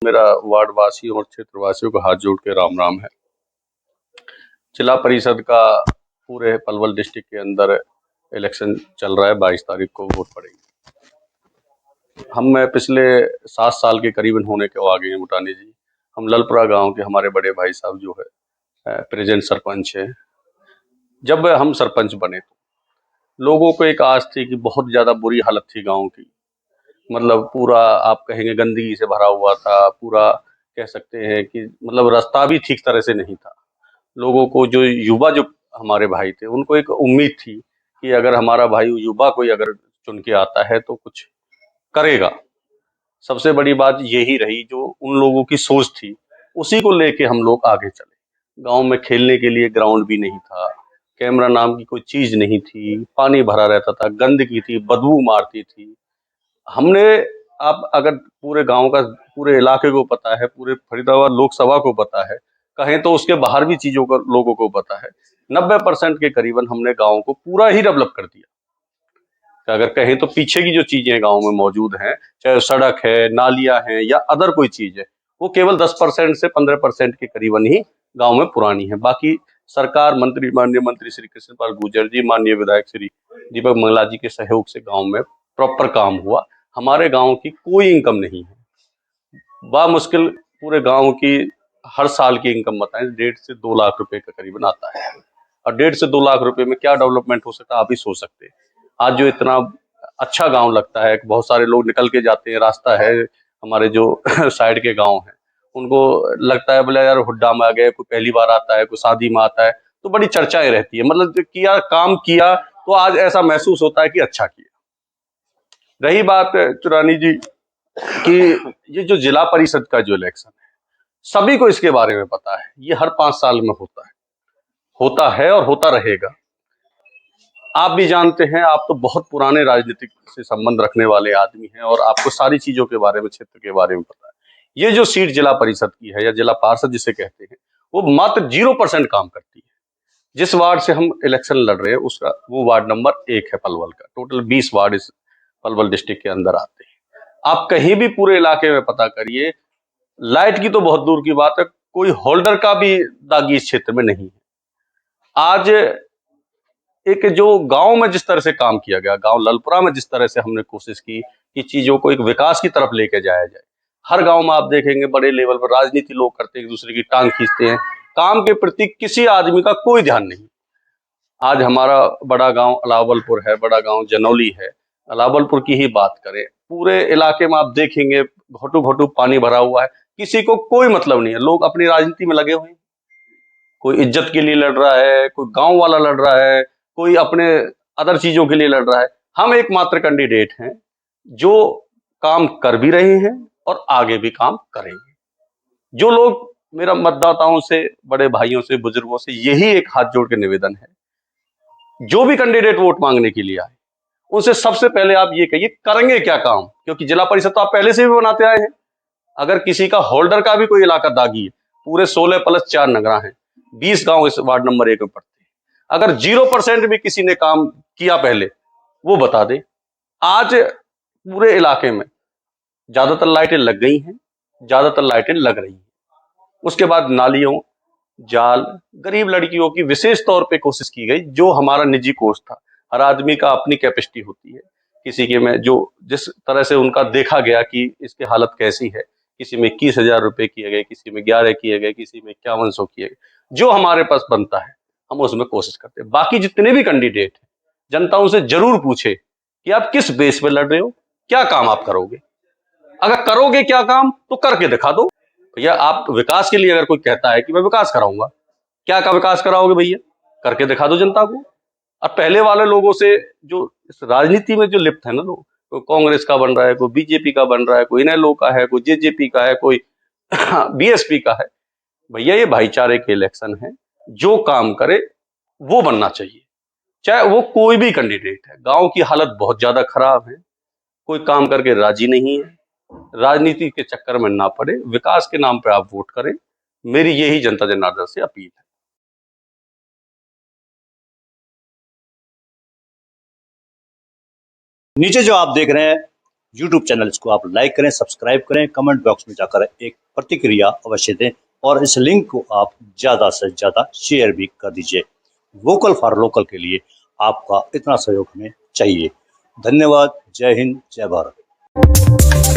मेरा वार्ड वासियों और क्षेत्रवासियों को हाथ जोड़ के राम राम है। जिला परिषद का पूरे पलवल डिस्ट्रिक्ट के अंदर इलेक्शन चल रहा है। 22 तारीख को वोट पड़ेगी। हम पिछले 7 साल के करीबन होने के आगे हैं भूटानी जी। हम ललपुरा गांव के हमारे बड़े भाई साहब जो है प्रेजेंट सरपंच है। जब हम सरपंच बने तो लोगों को एक आस थी कि बहुत ज़्यादा बुरी हालत थी गांव की। मतलब पूरा आप कहेंगे गंदगी से भरा हुआ था। पूरा कह सकते हैं कि मतलब रास्ता भी ठीक तरह से नहीं था। लोगों को जो युवा जो हमारे भाई थे उनको एक उम्मीद थी कि अगर हमारा भाई युवा कोई अगर चुन के आता है तो कुछ करेगा। सबसे बड़ी बात यही रही, जो उन लोगों की सोच थी उसी को लेके हम लोग आगे चले। गांव में खेलने के लिए ग्राउंड भी नहीं था, कैमरा नाम की कोई चीज नहीं थी, पानी भरा रहता था, गंदगी थी, बदबू मारती थी। हमने आप अगर पूरे गांव का पूरे इलाके को पता है, पूरे फरीदाबाद लोकसभा को पता है, कहें तो उसके बाहर भी चीजों का लोगों को पता है। 90% के करीबन हमने गांव को पूरा ही डेवलप कर दिया। अगर कहें तो पीछे की जो चीजें गांव में मौजूद हैं, चाहे सड़क है, नालियां हैं या अदर कोई चीज है, वो केवल 10% से 15% के करीबन ही गांव में पुरानी है। बाकी सरकार माननीय मंत्री श्री कृष्ण पाल गुर्जर जी, माननीय विधायक श्री दीपक मंगला जी के सहयोग से गांव में प्रॉपर काम हुआ। हमारे गांव की कोई इनकम नहीं है। बामुश्किल पूरे गांव की हर साल की इनकम बताएं 1.5 से 2 लाख रुपए का करीबन आता है। और 1.5 से 2 लाख रुपए में क्या डेवलपमेंट हो सकता है, आप ही सोच सकते हैं। आज जो इतना अच्छा गांव लगता है, बहुत सारे लोग निकल के जाते हैं, रास्ता है, हमारे जो साइड के गांव हैं उनको लगता है बोले यार हुड्डा में आ गए, कोई पहली बार आता है, कोई शादी में आता है, तो बड़ी चर्चाएं रहती है। मतलब किया काम किया तो आज ऐसा महसूस होता है कि अच्छा किया। रही बात चुरानी जी कि ये जो जिला परिषद का जो इलेक्शन है, सभी को इसके बारे में पता है। ये हर 5 साल में होता है और होता रहेगा। आप भी जानते हैं, आप तो बहुत पुराने राजनीतिक से संबंध रखने वाले आदमी हैं और आपको सारी चीजों के बारे में, क्षेत्र के बारे में पता है। ये जो सीट जिला परिषद की है या जिला पार्षद जिसे कहते हैं, वो मात्र 0% काम करती है। जिस वार्ड से हम इलेक्शन लड़ रहे हैं उसका वो वार्ड नंबर 1 है पलवल का। टोटल 20 वार्ड इस पलवल डिस्ट्रिक्ट के अंदर आते हैं। आप कहीं भी पूरे इलाके में पता करिए, लाइट की तो बहुत दूर की बात है, कोई होल्डर का भी दागी इस क्षेत्र में नहीं है। आज एक जो गांव में जिस तरह से काम किया गया, गांव ललपुरा में जिस तरह से हमने कोशिश की कि चीजों को एक विकास की तरफ लेके जाया जाए। हर गांव में आप देखेंगे बड़े लेवल पर राजनीति लोग करते हैं, एक दूसरे की टांग खींचते हैं, काम के प्रति किसी आदमी का कोई ध्यान नहीं। आज हमारा बड़ा गांव अलावलपुर है, बड़ा गांव जनौली है। अलावलपुर की ही बात करें, पूरे इलाके में आप देखेंगे घोटू घोटू पानी भरा हुआ है, किसी को कोई मतलब नहीं है। लोग अपनी राजनीति में लगे हुए हैं, कोई इज्जत के लिए लड़ रहा है, कोई गांव वाला लड़ रहा है, कोई अपने अदर चीजों के लिए लड़ रहा है। हम एकमात्र कैंडिडेट हैं जो काम कर भी रहे हैं और आगे भी काम करेंगे। जो लोग, मेरा मतदाताओं से, बड़े भाइयों से, बुजुर्गों से यही एक हाथ जोड़ के निवेदन है, जो भी कैंडिडेट वोट मांगने के लिए आए उनसे सबसे पहले आप ये कहिए करेंगे क्या काम, क्योंकि जिला परिषद तो आप पहले से भी बनाते आए हैं। अगर किसी का होल्डर का भी कोई इलाका दागी है, पूरे 16 + 4 नगरा है, 20 गांव इस वार्ड नंबर 1 में पड़ते हैं, अगर 0% भी किसी ने काम किया पहले, वो बता दे। आज पूरे इलाके में ज्यादातर लाइटें लग गई हैं, ज्यादातर लाइटें लग रही हैं। उसके बाद नालियों, जाल, गरीब लड़कियों की विशेष तौर पे कोशिश की गई। जो हमारा निजी कोर्स था, हर आदमी का अपनी कैपेसिटी होती है, किसी के में जो जिस तरह से उनका देखा गया कि इसकी हालत कैसी है, किसी में 21,000 रुपए किए गए, किसी में 11 किए गए, किसी में 5100 किए गए। जो हमारे पास बनता है हम उसमें कोशिश करते हैं। बाकी जितने भी कैंडिडेट हैं, जनता उनसे जरूर पूछे कि आप किस बेस पे लड़ रहे हो, क्या काम आप करोगे। अगर करोगे क्या काम तो करके दिखा दो। भैया आप विकास के लिए, अगर कोई कहता है कि मैं विकास कराऊंगा, क्या का विकास कराओगे भैया, करके दिखा दो जनता को। अब पहले वाले लोगों से जो इस राजनीति में जो लिप्त है ना लोग, कोई कांग्रेस का बन रहा है, कोई बीजेपी का बन रहा है, कोई इनेलो का है, कोई जेजेपी का है, कोई बीएसपी का है। भैया ये भाईचारे के इलेक्शन है, जो काम करे वो बनना चाहिए, चाहे वो कोई भी कैंडिडेट है। गांव की हालत बहुत ज्यादा खराब है, कोई काम करके राजी नहीं है। राजनीति के चक्कर में ना पड़े, विकास के नाम पे आप वोट करें, मेरी यही जनता जनार्दन से अपील है। नीचे जो आप देख रहे हैं यूट्यूब चैनल को आप लाइक करें, सब्सक्राइब करें, कमेंट बॉक्स में जाकर एक प्रतिक्रिया अवश्य दें और इस लिंक को आप ज़्यादा से ज़्यादा शेयर भी कर दीजिए। वोकल फॉर लोकल के लिए आपका इतना सहयोग हमें चाहिए। धन्यवाद। जय हिंद, जय भारत।